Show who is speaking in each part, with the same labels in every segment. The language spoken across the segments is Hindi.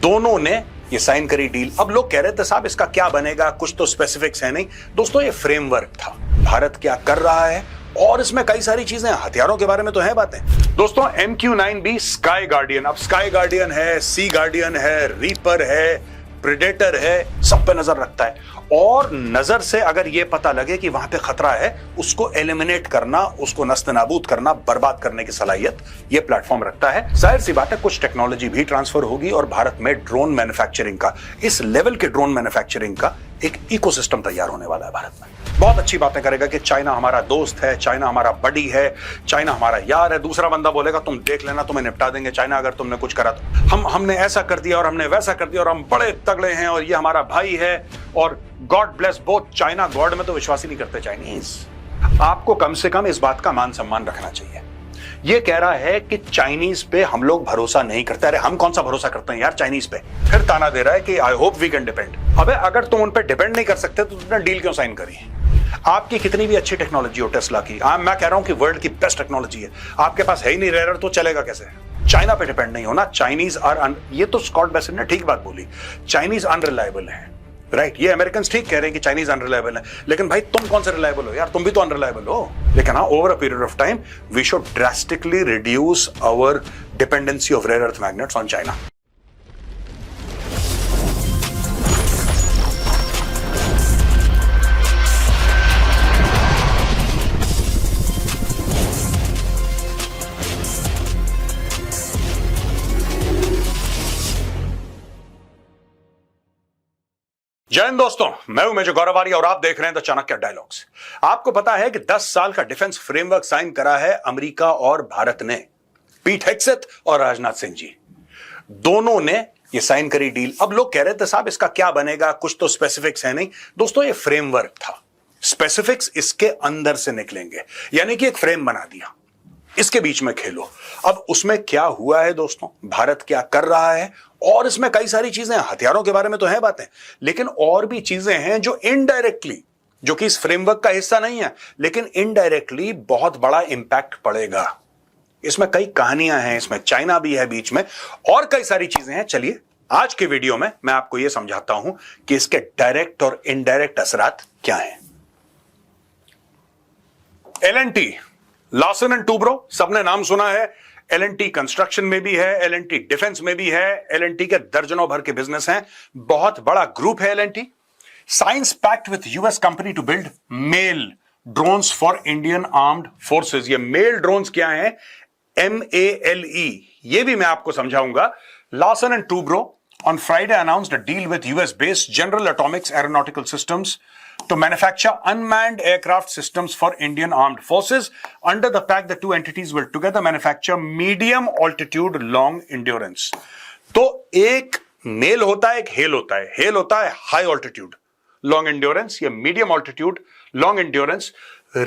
Speaker 1: दोनों ने ये साइन करी डील। अब लोग कह रहे थे साहब इसका क्या बनेगा, कुछ तो स्पेसिफिक्स है नहीं। दोस्तों ये फ्रेमवर्क था, भारत क्या कर रहा है और इसमें कई सारी चीजें, हथियारों के बारे में तो है बातें। दोस्तों MQ-9B स्काई गार्डियन, अब स्काई गार्डियन है, सी गार्डियन है, रीपर है, प्रेडेटर है, सब पे नजर रखता है। और नजर से अगर यह पता लगे कि वहां पे खतरा है, उसको एलिमिनेट करना, उसको नस्तनाबूद करना, बर्बाद करने की सलाहियत यह प्लेटफॉर्म रखता है। जाहिर सी बात है कुछ टेक्नोलॉजी भी ट्रांसफर होगी और भारत में ड्रोन मैन्युफैक्चरिंग का, इस लेवल के ड्रोन मैन्युफैक्चरिंग का एक इकोसिस्टम तैयार होने वाला है भारत में। बहुत अच्छी बातें करेगा कि चाइना हमारा दोस्त है, चाइना हमारा बडी है, चाइना हमारा यार है। दूसरा बंदा बोलेगा तुम देख लेना, तुम्हें निपटा देंगे चाइना अगर तुमने कुछ करा तो। हमने ऐसा कर दिया और हमने वैसा कर दिया और हम बड़े तगड़े हैं और ये हमारा भाई है और God bless both China. God में तो विश्वास ही नहीं करते चाइनीज। आपको कम से कम इस बात का मान सम्मान रखना चाहिए। ये कह रहा है कि चाइनीज पे हम लोग भरोसा नहीं करते। अरे हम कौन सा भरोसा करते हैं यार चाइनीज पे। फिर ताना दे रहा है कि I hope we can depend. अबे अगर तुम उन पे डिपेंड नहीं कर सकते तो तुमने डील क्यों साइन करी? आपकी कितनी भी अच्छी टेक्नोलॉजी हो टेस्ला की, मैं कह रहा हूं कि वर्ल्ड की बेस्ट टेक्नोलॉजी है, आपके पास है ही नहीं रेयर तो चलेगा कैसे? चाइना पे डिपेंड नहीं होना। चाइनीज ये तो स्कॉट बेसेंट ने ठीक बात बोली, चाइनीज अनरिलायबल है, राइट? ये अमेरिकन ठीक कह रहे हैं कि चाइनीज अनरिलायबल है, लेकिन भाई तुम कौन से रिलायबल हो यार? तुम भी तो अनरिलायबल हो। लेकिन हाँ, over a period of time we should drastically reduce our dependency of rare earth magnets on China. जय हिंद दोस्तों, मैं हूं मेजर गौरव आर्य और आप देख रहे हैं द चाणक्य डायलॉग्स। आपको पता है कि 10 साल का डिफेंस फ्रेमवर्क साइन करा है अमेरिका और भारत ने। पीट हेग्सेथ और राजनाथ सिंह जी दोनों ने ये साइन करी डील। अब लोग कह रहे थे साहब इसका क्या बनेगा, कुछ तो स्पेसिफिक्स है नहीं। दोस्तों ये फ्रेमवर्क था, स्पेसिफिक्स इसके अंदर से निकलेंगे, यानी कि एक फ्रेम बना दिया, इसके बीच में खेलो। अब उसमें क्या हुआ है दोस्तों, भारत क्या कर रहा है और इसमें कई सारी चीजें, हथियारों के बारे में तो है बातें, लेकिन और भी चीजें हैं जो इनडायरेक्टली, जो कि इस फ्रेमवर्क का हिस्सा नहीं है, लेकिन इनडायरेक्टली बहुत बड़ा इंपैक्ट पड़ेगा। इसमें कई कहानियां हैं, इसमें चाइना भी है बीच में और कई सारी चीजें हैं। चलिए आज के वीडियो में मैं आपको यह समझाता हूं कि इसके डायरेक्ट और इनडायरेक्ट असरात क्या हैं। L&T, लार्सन एंड टूब्रो, सबने नाम सुना है। L&T कंस्ट्रक्शन में भी है, L&T डिफेंस में भी है, L&T के दर्जनों भर के बिजनेस हैं, बहुत बड़ा ग्रुप है L&T। Signs pact with US company to build MALE drones for Indian armed forces. ये मेल ड्रोन्स क्या है? MALE, ये भी मैं आपको समझाऊंगा। Larsen and Toubro on Friday announced a deal with US-based General Atomics Aeronautical Systems to manufacture unmanned aircraft systems for Indian armed forces. Under the pact, the two entities will together manufacture medium altitude long endurance. तो एक मेल होता है, एक हेल होता है। हेल होता है हाई ऑल्टीट्यूड लॉन्ग एंड्योरेंस, या medium altitude long endurance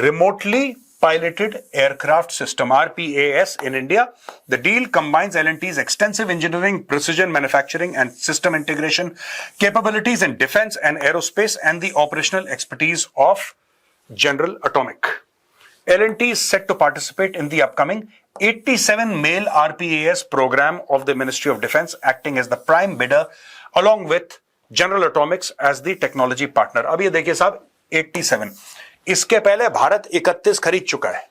Speaker 1: remotely piloted aircraft system, RPAS, in India. The deal combines L&T's extensive engineering, precision manufacturing and system integration capabilities in defense and aerospace and the operational expertise of General Atomic. L&T is set to participate in the upcoming 87 male RPAS program of the Ministry of Defense, acting as the prime bidder along with General Atomics as the technology partner. अब ये देखिए साहब, 87, इसके पहले भारत 31 खरीद चुका है,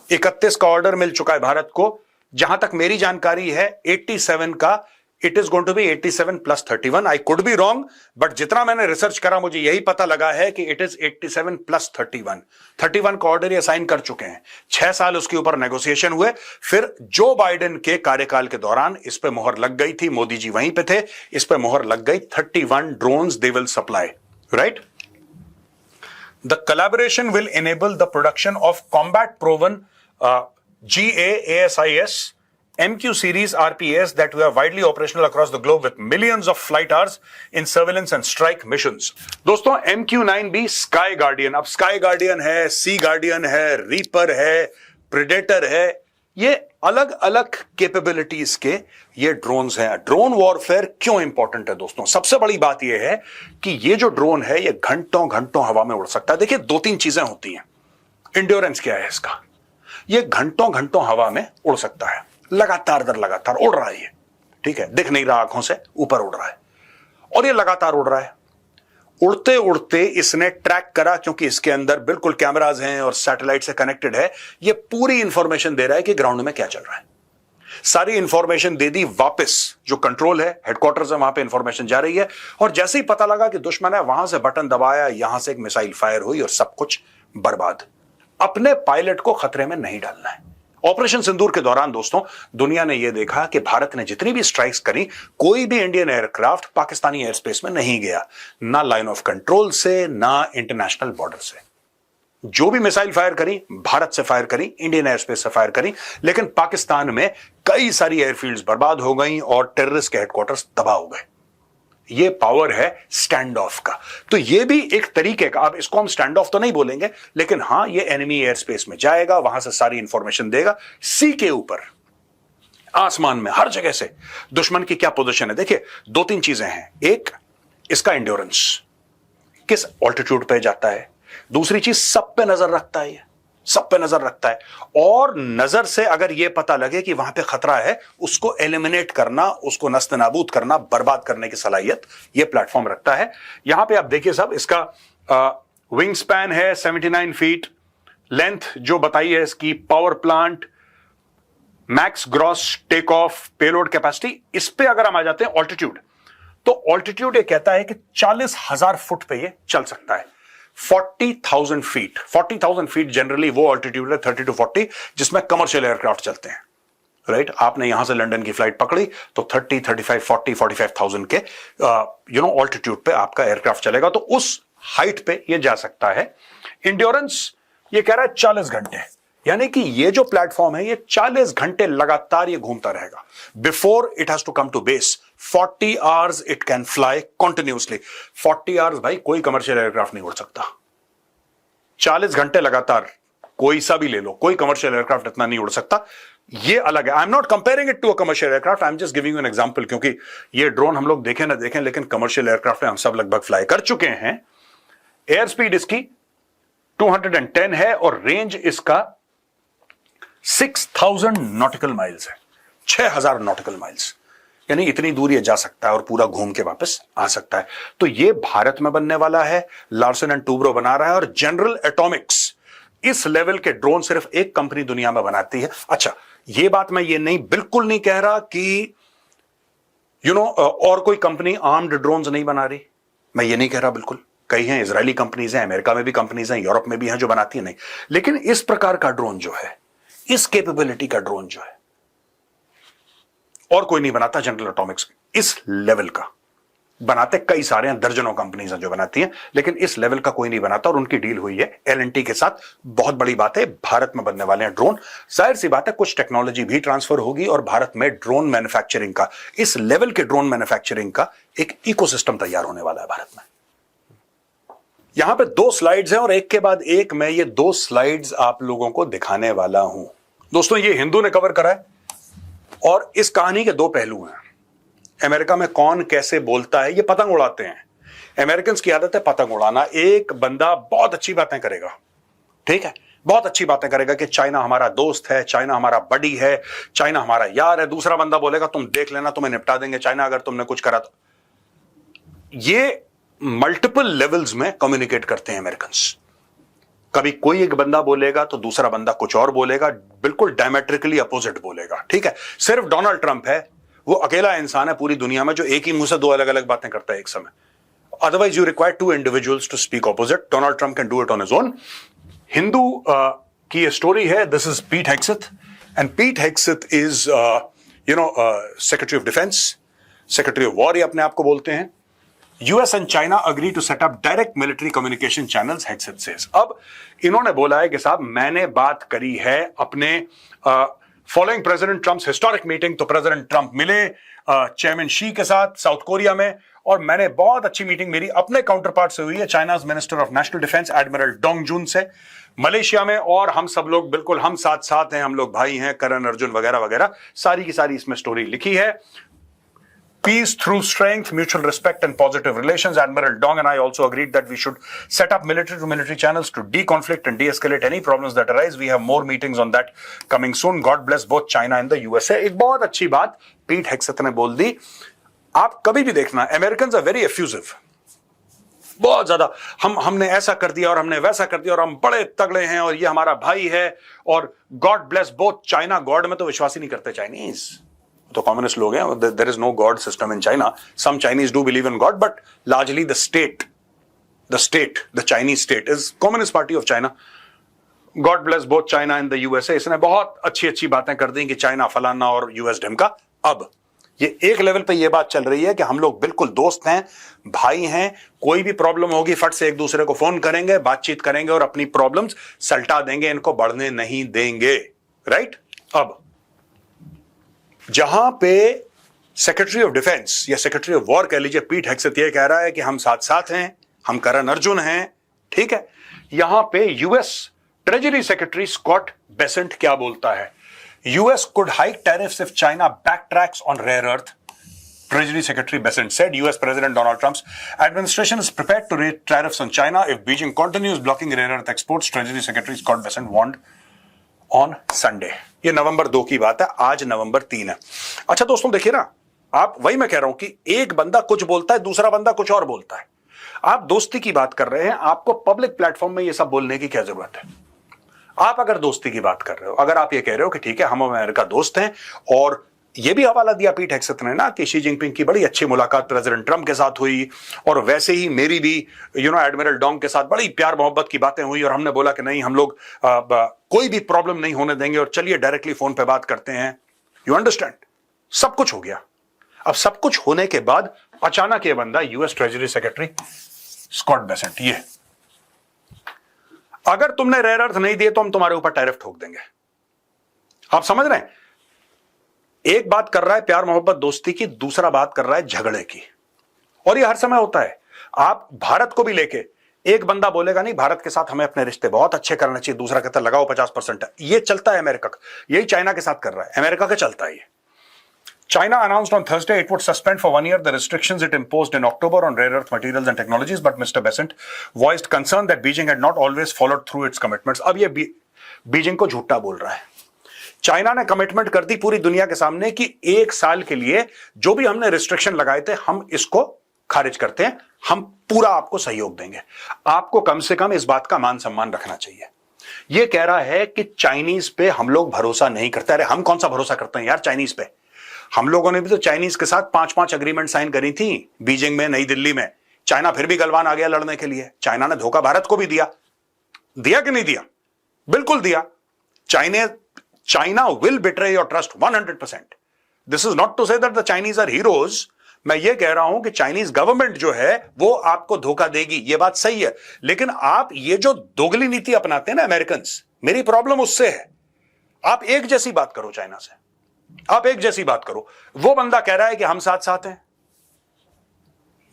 Speaker 1: 31 का ऑर्डर मिल चुका है भारत को। जहां तक मेरी जानकारी है 87 का, it is going to be 87 plus 31। I could be wrong, but जितना मैंने रिसर्च करा मुझे यही पता लगा है कि इट इज 87 प्लस 31। 31 का ऑर्डर ये साइन कर चुके हैं। 6 साल उसके ऊपर नेगोशिएशन हुए, फिर जो बाइडेन के कार्यकाल के दौरान इस पे मोहर लग गई थी, मोदी जी वहीं पे थे, इस पे मोहर लग गई। 31 drones they will supply, right? The collaboration will enable the production of combat-proven GAASIS MQ series RPAs that were widely operational across the globe with millions of flight hours in surveillance and strike missions. दोस्तों MQ-9B स्काई गार्डियन, अब स्काई गार्डियन है, सी गार्डियन है, रीपर है, प्रेडेटर है, ये अलग अलग कैपेबिलिटीज के ये ड्रोन्स हैं। ड्रोन वॉरफेयर क्यों इंपॉर्टेंट है दोस्तों? सबसे बड़ी बात ये है कि ये जो ड्रोन है ये घंटों घंटों हवा में उड़ सकता है। देखिए 2-3 चीजें होती हैं। इंड्योरेंस क्या है इसका? ये घंटों घंटों हवा में उड़ सकता है, लगातार दर लगातार उड़ रहा है ये, ठीक है, दिख नहीं रहा आंखों से, ऊपर उड़ रहा है और ये लगातार उड़ रहा है। उड़ते उड़ते इसने ट्रैक करा, क्योंकि इसके अंदर बिल्कुल कैमराज हैं और सैटेलाइट से कनेक्टेड है, ये पूरी इंफॉर्मेशन दे रहा है कि ग्राउंड में क्या चल रहा है। सारी इंफॉर्मेशन दे दी वापस, जो कंट्रोल है, हेडक्वार्टर्स है, वहां पे इंफॉर्मेशन जा रही है। और जैसे ही पता लगा कि दुश्मन है, वहां से बटन दबाया, यहां से एक मिसाइल फायर हुई और सब कुछ बर्बाद। अपने पायलट को खतरे में नहीं डालना है। ऑपरेशन सिंदूर के दौरान दोस्तों, दुनिया ने यह देखा कि भारत ने जितनी भी स्ट्राइक्स करी, कोई भी Indian aircraft Pakistani air space में नहीं गया, ना लाइन ऑफ कंट्रोल से, ना इंटरनेशनल बॉर्डर से। जो भी मिसाइल फायर करी, भारत से फायर करी, इंडियन एयर स्पेस से फायर करी, लेकिन पाकिस्तान में कई सारी एयरफील्ड्स बर्बाद हो गई और टेररिस्ट के हेडक्वार्टर्स तबाह हो गए। ये पावर है स्टैंड ऑफ का। तो ये भी एक तरीके का, अब इसको हम स्टैंड ऑफ तो नहीं बोलेंगे, लेकिन हां, ये एनिमी एयर स्पेस में जाएगा, वहां से सारी इंफॉर्मेशन देगा। सी के ऊपर, आसमान में, हर जगह से दुश्मन की क्या पोजीशन है। देखिए, दो तीन चीजें हैं। एक, इसका एंड्योरेंस, किस ऑल्टीट्यूड पे जाता है। दूसरी चीज, सब पे नजर रखता है, सब पे नजर रखता है। और नजर से अगर यह पता लगे कि वहां पे खतरा है, उसको एलिमिनेट करना, उसको नस्तनाबूद करना, बर्बाद करने की सलाहियत यह प्लेटफॉर्म रखता है। यहां पे आप देखिए साहब, इसका विंग स्पैन है 79 फीट, लेंथ जो बताई है इसकी, power plant, max gross take off payload capacity. इस पे अगर हम आ जाते हैं ऑल्टीट्यूड, तो ऑल्टीट्यूड ये कहता है कि 40,000 फुट पे ये चल सकता है। 40,000 फीट, 40,000 फीट जनरली वो ऑल्टीट्यूड है, 30 to 40, जिसमें कमर्शियल एयरक्राफ्ट चलते हैं। राइट, आपने यहां से लंदन की फ्लाइट पकड़ी तो 30, 35, 40, 45,000 के ऑल्टीट्यूड पे आपका एयरक्राफ्ट चलेगा, तो उस हाइट पे ये जा सकता है। इंड्योरेंस ये कह रहा है 40 घंटे, यानी कि ये जो प्लेटफॉर्म है, ये 40 घंटे लगातार ये घूमता रहेगा before it has to come to base. 40 hours it can fly continuously. 40 hours भाई कोई कमर्शियल एयरक्राफ्ट नहीं उड़ सकता। 40 घंटे लगातार, कोई सा भी ले लो, कोई कमर्शियल एयरक्राफ्ट इतना नहीं उड़ सकता। ये अलग है। I am not comparing it to a commercial aircraft, I am just giving you an example, क्योंकि ये ड्रोन हम लोग देखें ना देखें, लेकिन कमर्शियल एयरक्राफ्ट हम सब लगभग फ्लाई कर चुके हैं। एयर स्पीड इसकी 210 है और रेंज इसका 6,000 नॉटिकल माइल्स है। 6,000 नॉटिकल माइल्स, यानी इतनी दूर ये जा सकता है और पूरा घूम के वापस आ सकता है। तो ये भारत में बनने वाला है, लार्सन एंड टूब्रो बना रहा है, और जनरल एटॉमिक्स इस लेवल के ड्रोन सिर्फ एक कंपनी दुनिया में बनाती है। अच्छा, ये बात मैं ये नहीं, बिल्कुल नहीं कह रहा कि और कोई कंपनी आर्म्ड ड्रोन्स नहीं बना रही, मैं ये नहीं कह रहा बिल्कुल। कई हैं, इजरायली कंपनीज हैं, अमेरिका में भी कंपनीज हैं, यूरोप में भी हैं जो बनाती है, नहीं। लेकिन इस प्रकार का ड्रोन जो है, इस कैपेबिलिटी का ड्रोन जो है, और कोई नहीं बनाता। जनरल एटॉमिक्स इस लेवल का बनाते कई सारे हैं, दर्जनों कंपनीज हैं जो बनाती हैं, लेकिन इस लेवल का कोई नहीं बनाता। और उनकी डील हुई है L&T के साथ। बहुत बड़ी बात है, भारत में बनने वाले हैं ड्रोन। जाहिर सी बात है, कुछ टेक्नोलॉजी भी ट्रांसफर होगी और भारत में ड्रोन मैन्युफैक्चरिंग का, इस लेवल के ड्रोन मैन्युफैक्चरिंग का एक इकोसिस्टम तैयार होने वाला है भारत में। यहां पे 2 स्लाइड्स हैं और एक के बाद एक मैं ये 2 स्लाइड्स आप लोगों को दिखाने वाला हूं। दोस्तों, ये हिंदू ने कवर करा है और इस कहानी के 2 पहलू हैं। अमेरिका में कौन कैसे बोलता है, ये पतंग उड़ाते हैं। अमेरिकन की आदत है पतंग उड़ाना। एक बंदा बहुत अच्छी बातें करेगा, ठीक है, बहुत अच्छी बातें करेगा कि चाइना हमारा दोस्त है, चाइना हमारा बडी है, चाइना हमारा यार है। दूसरा बंदा बोलेगा तुम देख लेना, तुम्हें निपटा देंगे चाइना अगर तुमने कुछ करा तो। ये मल्टीपल लेवल्स में कम्युनिकेट करते हैं अमेरिकन। कभी कोई एक बंदा बोलेगा तो दूसरा बंदा कुछ और बोलेगा, बिल्कुल डायमेट्रिकली अपोजिट बोलेगा, ठीक है। सिर्फ डोनाल्ड ट्रंप है, वो अकेला इंसान है पूरी दुनिया में जो एक ही मुंह से 2 अलग अलग बातें करता है एक समय। Otherwise you require 2 individuals to speak opposite. Donald Trump can do it on his own. Hindu की स्टोरी है, this is Pete Hegseth, and Pete Hegseth is secretary of defence, secretary of war ये अपने आप को बोलते हैं। US and China agree to set up direct military communication channels, Hegseth says. अब इन्होंने बोला है कि साहब मैंने बात करी है अपने following president Trump's historic meeting, तो प्रेसिडेंट ट्रम्प मिले चेयरमैन शी के साथ साउथ कोरिया में, और मैंने बहुत अच्छी मीटिंग मेरी अपने काउंटर पार्ट से हुई है, China's minister of national defence admiral Dong Jun से, मलेशिया में। और हम सब लोग बिल्कुल हम साथ साथ हैं, हम लोग भाई हैं, करण अर्जुन वगैरह वगैरह, सारी की सारी इसमें स्टोरी लिखी है। Peace through strength, mutual respect, and positive relations. Admiral Dong and I also agreed that we should set up military-to-military channels to deconflict and de-escalate any problems that arise. We have more meetings on that coming soon. God bless both China and the USA. एक बहुत अच्छी बात पीट हेग्सेथ ने बोल दी. आप कभी भी देखना, Americans are very effusive. बहुत ज्यादा हमने ऐसा कर दिया और हमने वैसा कर दिया और हम बड़े तगड़े हैं और ये हमारा भाई है और God bless both China. God में तो विश्वास ही नहीं करते चाइनीज, तो कम्युनिस्ट लोग हैं. There is no god system in China. Some Chinese do believe in God, but largely the Chinese state is communist party of China. God bless both China and the USA. इसने बहुत अच्छी अच्छी बातें कर दी कि चाइना फलाना और यूएस ढिमका. अब ये एक लेवल पे ये बात चल रही है कि हम लोग बिल्कुल दोस्त हैं, भाई हैं. कोई भी प्रॉब्लम होगी फट से एक दूसरे को फोन करेंगे, बातचीत करेंगे और अपनी प्रॉब्लम्स सल्टा देंगे, इनको बढ़ने नहीं देंगे. राइट? अब जहां पे सेक्रेटरी ऑफ डिफेंस या सेक्रेटरी ऑफ वॉर कह लीजिए, पीट हेग्सेथ ये कह रहा है कि हम साथ साथ हैं, हम करण अर्जुन हैं. ठीक है. यहां पे US treasury secretary Scott Bessent क्या बोलता है? US could hike tariffs if China backtracks on rare earth. Treasury Secretary Bessent said US President Donald Trump's administration is prepared to raise tariffs on China if Beijing continues blocking rare earth exports. Treasury Secretary Scott Bessent warned on Sunday. ये नवंबर 2 की बात है, आज नवंबर 3 है. अच्छा दोस्तों देखिए ना, आप वही मैं कह रहा हूं कि एक बंदा कुछ बोलता है, दूसरा बंदा कुछ और बोलता है. आप दोस्ती की बात कर रहे हैं, आपको पब्लिक प्लेटफॉर्म में ये सब बोलने की क्या जरूरत है? आप अगर दोस्ती की बात कर रहे हो, अगर आप ये कह रहे हो कि ठीक है हम अमेरिका दोस्त हैं, और ये भी हवाला दिया पीट हेग्सेथ ने ना कि शी जिनपिंग की बड़ी अच्छी मुलाकात प्रेसिडेंट ट्रंप के साथ हुई और वैसे ही मेरी भी एडमिरल डोंग के साथ बड़ी प्यार मोहब्बत की बातें हुई और हमने बोला कि नहीं हम लोग कोई भी प्रॉब्लम नहीं होने देंगे और चलिए डायरेक्टली फोन पे बात करते हैं. You understand? सब कुछ हो गया. अब सब कुछ होने के बाद अचानक ये बंदा US treasury secretary Scott Bessent, ये अगर तुमने रेयर अर्थ नहीं दिए तो हम तुम्हारे ऊपर टैरिफ ठोक देंगे. आप समझ रहे हैं? एक बात कर रहा है प्यार मोहब्बत दोस्ती की, दूसरा बात कर रहा है झगड़े की. और ये हर समय होता है. आप भारत को भी लेके एक बंदा बोलेगा नहीं भारत के साथ हमें अपने रिश्ते बहुत अच्छे करने चाहिए, दूसरा कहता लगाओ 50%. ये चलता है अमेरिका का. यही चाइना के साथ कर रहा है, अमेरिका का चलता है ये. China announced on Thursday it would suspend for 1 year the restrictions it imposed in October on rare earth materials and technologies, but Mr. Bessent voiced concern that Beijing had not always followed through its commitments. अब ये बीजिंग को झूठा बोल रहा है. चाइना ने कमिटमेंट कर दी पूरी दुनिया के सामने कि 1 साल के लिए जो भी हमने रिस्ट्रिक्शन लगाए थे हम इसको खारिज करते हैं, हम पूरा आपको सहयोग देंगे. आपको कम से कम इस बात का मान सम्मान रखना चाहिए. ये कह रहा है कि चाइनीज पे हम लोग भरोसा नहीं करते. अरे हम कौन सा भरोसा करते हैं यार चाइनीज पे? हम लोगों ने भी तो चाइनीज के साथ 5-5 एग्रीमेंट साइन करी थी बीजिंग में, नई दिल्ली में. चाइना फिर भी गलवान आ गया लड़ने के लिए. चाइना ने धोखा भारत को भी दिया कि नहीं दिया? बिल्कुल दिया. China will betray your trust 100%. This is not to say that the Chinese are heroes. मैं ये कह रहा हूं कि चाइनीज गवर्नमेंट जो है वो आपको धोखा देगी, ये बात सही है. लेकिन आप ये जो दोगली नीति अपनाते हैं ना अमेरिकन, मेरी प्रॉब्लम उससे है. आप एक जैसी बात करो चाइना से, आप एक जैसी बात करो. वो बंदा कह रहा है कि हम साथ साथ हैं,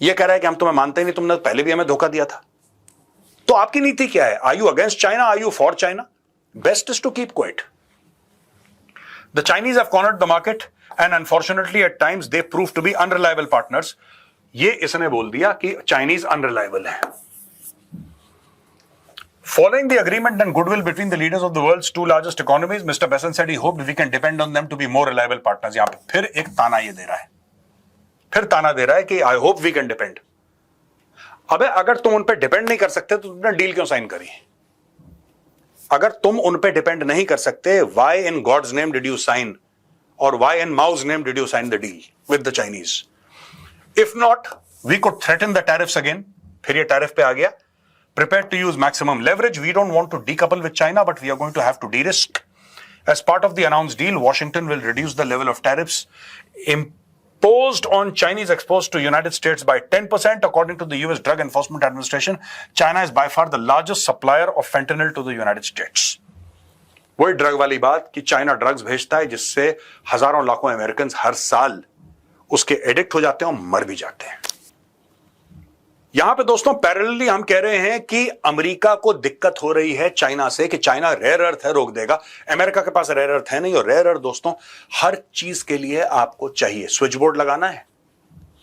Speaker 1: ये कह रहा है कि हम तुम्हें मानते नहीं, तुमने पहले भी हमें धोखा दिया था. तो आपकी नीति क्या है? Are you against China? Are you for China? Best is to keep quiet. The Chinese have cornered the market and unfortunately at times they prove to be unreliable partners. ये इसने बोल दिया कि चाइनीज अनरिलायबल है. Following the agreement and goodwill between the leaders of the world's 2 largest economies, Mr. Bessent said he hoped we can depend on them to be more reliable partners. यहां पे फिर एक ताना ये दे रहा है, फिर ताना दे रहा है कि I hope we can depend. अबे अगर तुम उन पे डिपेंड नहीं कर सकते तो तुमने डील क्यों साइन करी? अगर तुम उन पे डिपेंड नहीं कर सकते, why in God's name did you sign? Or why in Mao's name did you sign the deal with the Chinese? If not, we could threaten the tariffs again. फिर ये टैरिफ पे आ गया. Prepared to use maximum leverage. We don't want to decouple with China, but we are going to have to de-risk. As part of the announced deal, Washington will reduce the level of tariffs imposed on Chinese exports to United States by 10%. According to the US Drug Enforcement Administration, China is by far the largest supplier of fentanyl to the United States. वही ड्रग वाली बात कि चाइना ड्रग्स भेजता है जिससे हजारों लाखों अमेरिकन हर साल उसके एडिक्ट हो जाते हैं और मर भी जाते हैं. यहां पे दोस्तों पैरेलली हम कह रहे हैं कि अमेरिका को दिक्कत हो रही है चाइना से कि चाइना रेयर अर्थ है रोक देगा. अमेरिका के पास रेयर अर्थ है नहीं, और रेयर अर्थ दोस्तों हर चीज के लिए आपको चाहिए. स्विच बोर्ड लगाना है,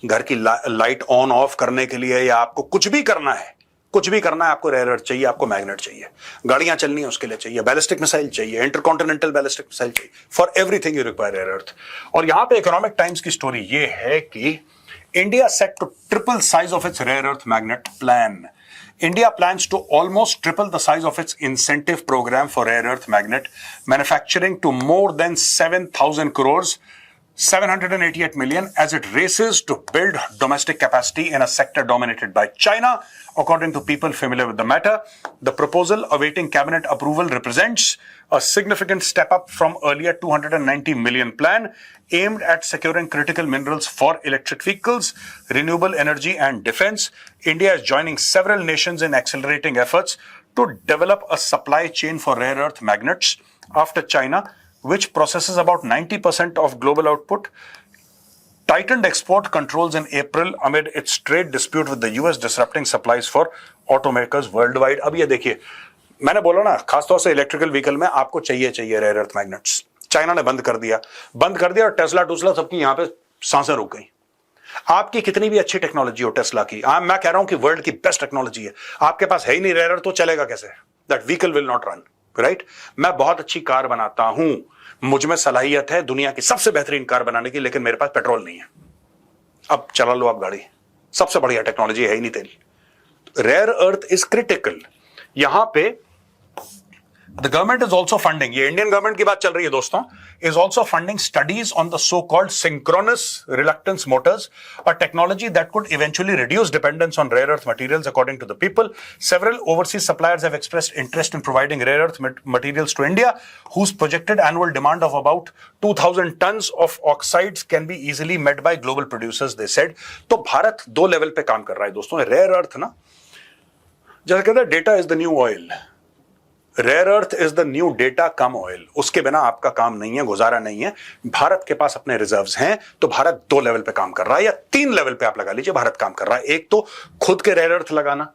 Speaker 1: घर की लाइट ऑन ऑफ करने के लिए या आपको कुछ भी करना है आपको रेयर अर्थ चाहिए, आपको मैग्नेट चाहिए। गाड़ियां चलनी है उसके लिए चाहिए, बैलिस्टिक मिसाइल चाहिए, इंटरकॉन्टिनेंटल बैलिस्टिक मिसाइल चाहिए, for everything you require rare earth. और यहां पे इकोनॉमिक टाइम्स की स्टोरी ये है कि India set to triple size of its rare earth magnet plan. India plans to almost triple the size of its incentive program for rare earth magnet manufacturing to more than 7,000 crores, 788 million, as it races to build domestic capacity in a sector dominated by China. According to people familiar with the matter, the proposal awaiting cabinet approval represents a significant step up from earlier 290 million plan aimed at securing critical minerals for electric vehicles, renewable energy and defense. India is joining several nations in accelerating efforts to develop a supply chain for rare earth magnets after China, which processes about 90% of global output, tightened export controls in April amid its trade dispute with the US, disrupting supplies for automakers worldwide. अब ये देखिए, मैंने बोला ना, खासतौर से इलेक्ट्रिकल व्हीकल में आपको चाहिए रेयर अर्थ मैग्नेट्स। चाइना ने बंद कर दिया और टेस्ला टूसला सबकी यहां पे सांसें रुक गई। आपकी कितनी भी अच्छी टेक्नोलॉजी हो टेस्ला की, मैं कह रहा हूं कि वर्ल्ड की बेस्ट टेक्नोलॉजी है, आपके पास है ही नहीं रेयर अर्थ, तो चलेगा कैसे? That vehicle will not run, right? मैं बहुत अच्छी कार बनाता हूं, मुझ में सलाहियत है दुनिया की सबसे बेहतरीन कार बनाने की, लेकिन मेरे पास पेट्रोल नहीं है। अब चला लो आप गाड़ी, सबसे बढ़िया टेक्नोलॉजी है ही नहीं तेरी। Rare earth is critical. यहां पे the government is also funding, ये इंडियन गवर्नमेंट की बात चल रही है दोस्तों, is also funding studies on the so-called synchronous reluctance motors, a technology that could eventually reduce dependence on rare earth materials, according to the people. Several overseas suppliers have expressed interest in providing rare earth materials to India, whose projected annual demand of about 2,000 tons of oxides can be easily met by global producers, they said. तो भारत दो लेवल पे काम कर रहा है दोस्तों। रेयर अर्थ ना, जैसे कहते हैं data is the new oil, rare earth is the new data cum oil. उसके बिना आपका काम नहीं है, गुजारा नहीं है। भारत के पास अपने रिजर्व्स हैं, तो भारत दो लेवल पे काम कर रहा है, या तीन लेवल पे आप लगा लीजिए भारत काम कर रहा है। एक तो खुद के रेयर अर्थ लगाना,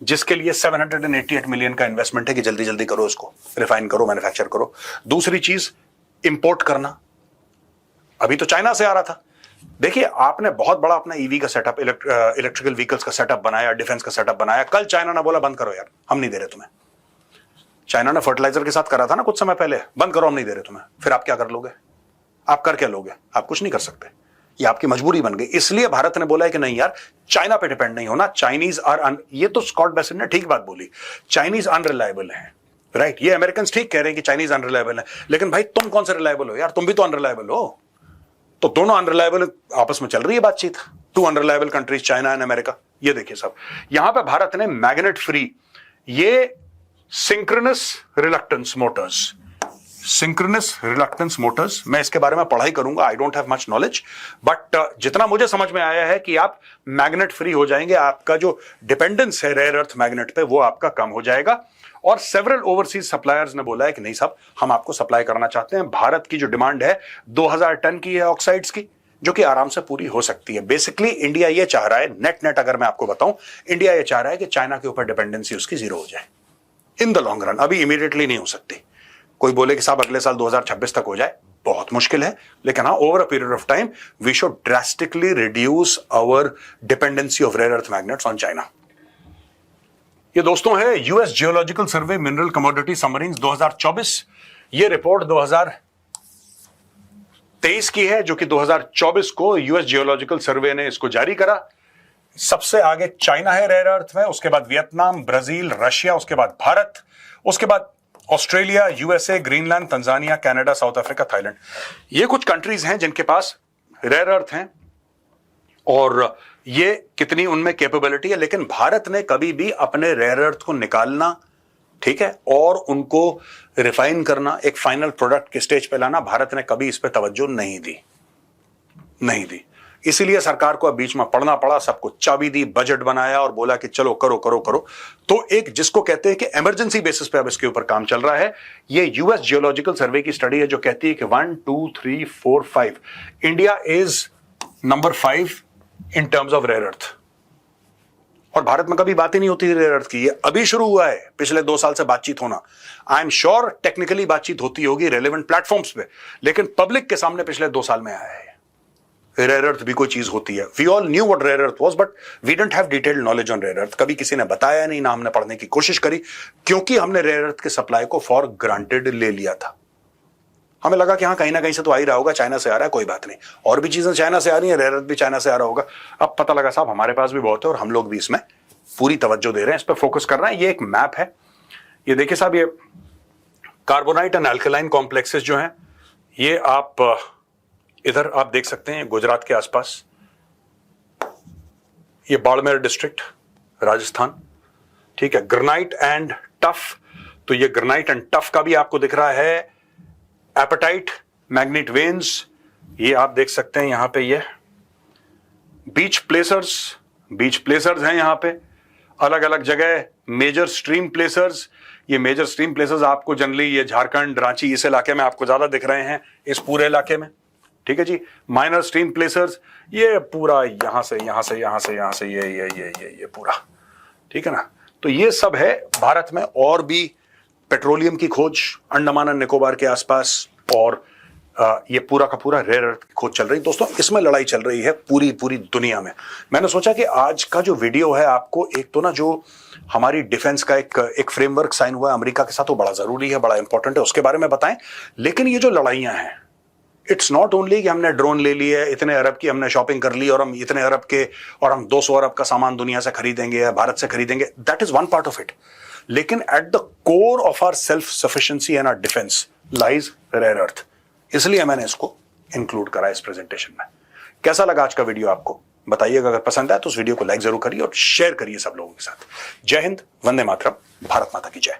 Speaker 1: जिसके लिए 788 मिलियन का इन्वेस्टमेंट है कि जल्दी जल्दी करो, उसको रिफाइन करो, मैन्युफैक्चर करो। दूसरी चीज इंपोर्ट करना, अभी तो चाइना से आ रहा था। देखिए, आपने बहुत बड़ा अपना ईवी का सेटअप, इलेक्ट्रिकल व्हीकल्स का सेटअप बनाया, डिफेंस का सेटअप बनाया, कल चाइना ने बोला बंद करो यार, हम नहीं दे रहे तुम्हें। चाइना ने फर्टिलाइजर के साथ करा था ना कुछ समय पहले, बंद करो, हम नहीं दे रहे तुम्हें। फिर आप क्या कर लोगे? आप कर क्या लोगे? आप कुछ नहीं कर सकते, ये आपकी मजबूरी बन गई। इसलिए भारत ने बोला है कि नहीं यार, चाइना पे डिपेंड नहीं होना। चाइनीज आर ये तो स्कॉट बेसेंट ने ठीक बात बोली, चाइनीज अनरिलायबल है, राइट? ये अमेरिकन ठीक कह रहे हैं कि चाइनीज अनरिलायबल है, लेकिन भाई तुम कौन से रिलायबल हो यार? तुम भी तो अनरिलायबल हो। तो दोनों अनरिलायबल आपस में चल रही है बातचीत, to unreliable countries, China and America. ये देखिए सब, यहां पे भारत ने मैग्नेट फ्री, ये synchronous reluctance motors, synchronous reluctance motors, मैं इसके बारे में पढ़ाई करूंगा, I don't have much knowledge, but जितना मुझे समझ में आया है कि आप मैग्नेट फ्री हो जाएंगे, आपका जो डिपेंडेंस है रेयर अर्थ मैग्नेट पे वो आपका कम हो जाएगा। और सेवरल ओवरसीज सप्लायर्स ने बोला है कि नहीं साहब, हम आपको सप्लाई करना चाहते हैं। भारत की जो डिमांड है 2000 टन की है ऑक्साइड्स की, जो कि आराम से पूरी हो सकती है। बेसिकली इंडिया ये चाह रहा है, नेट अगर मैं आपको बताऊं, इंडिया ये चाह रहा है कि चाइना के ऊपर डिपेंडेंसी उसकी जीरो हो जाए इन द लॉन्ग रन। अभी इमीडिएटली नहीं हो सकती। कोई बोले कि साहब अगले साल 2026 तक हो जाए, बहुत मुश्किल है, लेकिन हाँ, over a period of time we should drastically reduce our dependency of rare earth magnets on China. ये दोस्तों है US geological survey mineral commodity summaries 2024। ये रिपोर्ट 2023 की है, जो कि 2024 को यूएस जियोलॉजिकल सर्वे ने इसको जारी करा। सबसे आगे चाइना है रेयर अर्थ में, उसके बाद वियतनाम, ब्राजील, रशिया, उसके बाद भारत, उसके बाद Australia, USA, Greenland, Tanzania, Canada, south Africa, Thailand. ये कुछ कंट्रीज हैं जिनके पास रेयर अर्थ हैं, और ये कितनी उनमें कैपेबिलिटी है। लेकिन भारत ने कभी भी अपने रेयर अर्थ को निकालना, ठीक है, और उनको रिफाइन करना, एक फाइनल प्रोडक्ट के स्टेज पे लाना, भारत ने कभी इस पे तवज्जो नहीं दी। इसीलिए सरकार को अब बीच में पढ़ना पड़ा, सबको चाबी दी, बजट बनाया और बोला कि चलो करो करो करो। तो एक जिसको कहते हैं कि इमरजेंसी बेसिस पे अब इसके ऊपर काम चल रहा है। ये यूएस जियोलॉजिकल सर्वे की स्टडी है, जो कहती है कि 1 2 3 4 5 India is number 5 in terms of rare earth. और भारत में कभी बात ही नहीं होती रेयर अर्थ की, ये अभी शुरू हुआ है, पिछले 2 साल से बातचीत होना। आई एम श्योर टेक्निकली बातचीत होती होगी रेलेवेंट प्लेटफॉर्म्स पे, लेकिन पब्लिक के सामने पिछले 2 साल में आया है रेयर अर्थ भी कोई चीज होती है। We all knew what rare earth was, but we didn't have detailed knowledge on rare earth. कभी किसी ने बताया नहीं, ना हमने पढ़ने की कोशिश करी, क्योंकि हमने रेयर अर्थ के सप्लाई को फॉर ग्रांटेड ले लिया था। हमें लगा कि हाँ कहीं ना कहीं से तो आ ही रहा होगा, चाइना से आ रहा है, कोई बात नहीं, और भी चीजें चाइना से आ रही है, रेयर अर्थ भी चाइना से आ रहा होगा। अब पता लगा साहब हमारे पास भी बहुत है और हम लोग भी इसमें पूरी तवज्जो दे रहे हैं, इस पर फोकस कर रहे हैं। ये एक मैप है, ये देखिए साहब, ये कार्बोनाइट एंड अल्कलाइन कॉम्प्लेक्सेस जो हैं, ये आप इधर आप देख सकते हैं गुजरात के आसपास, ये बाड़मेर डिस्ट्रिक्ट राजस्थान, ठीक है। ग्रेनाइट एंड टफ, तो ये ग्रेनाइट एंड टफ का भी आपको दिख रहा है। एपेटाइट, मैग्नेट वेन्स, ये आप देख सकते हैं यहां पे। ये बीच प्लेसर्स हैं यहां पे, अलग अलग जगह। मेजर स्ट्रीम प्लेसर्स, ये मेजर स्ट्रीम प्लेसर्स आपको जनरली ये झारखंड, रांची, इस इलाके में आपको ज्यादा दिख रहे हैं, इस पूरे इलाके में, ठीक है जी। माइनर स्ट्रीम प्लेसर्स, ये पूरा यहां से ये पूरा, ठीक है ना। तो ये सब है भारत में। और भी पेट्रोलियम की खोज अंडमान एंड निकोबार के आसपास, और ये पूरा का पूरा रेयर अर्थ की खोज चल रही है। दोस्तों इसमें लड़ाई चल रही है पूरी दुनिया में। मैंने सोचा कि आज का जो वीडियो है आपको एक तो ना जो हमारी डिफेंस का एक फ्रेमवर्क साइन हुआ है अमेरिका के साथ, वो बड़ा जरूरी है, बड़ा इंपॉर्टेंट है, उसके बारे में बताएं। लेकिन ये जो लड़ाइयां हैं, इट्स नॉट ओनली कि हमने ड्रोन ले लिए, इतने अरब की हमने शॉपिंग कर ली और हम इतने अरब के और हम 200 अरब का सामान दुनिया से खरीदेंगे या भारत से खरीदेंगे, that is one part of it. लेकिन at the core of our self sufficiency and our defence lies rare earth. इसलिए मैंने इसको इंक्लूड करा इस प्रेजेंटेशन में। कैसा लगा आज का वीडियो आपको बताइएगा। अगर पसंद आए तो उस वीडियो को लाइक जरूर करिए और शेयर करिए सब लोगों के साथ। जय हिंद, वंदे मातरम, भारत माता की जय।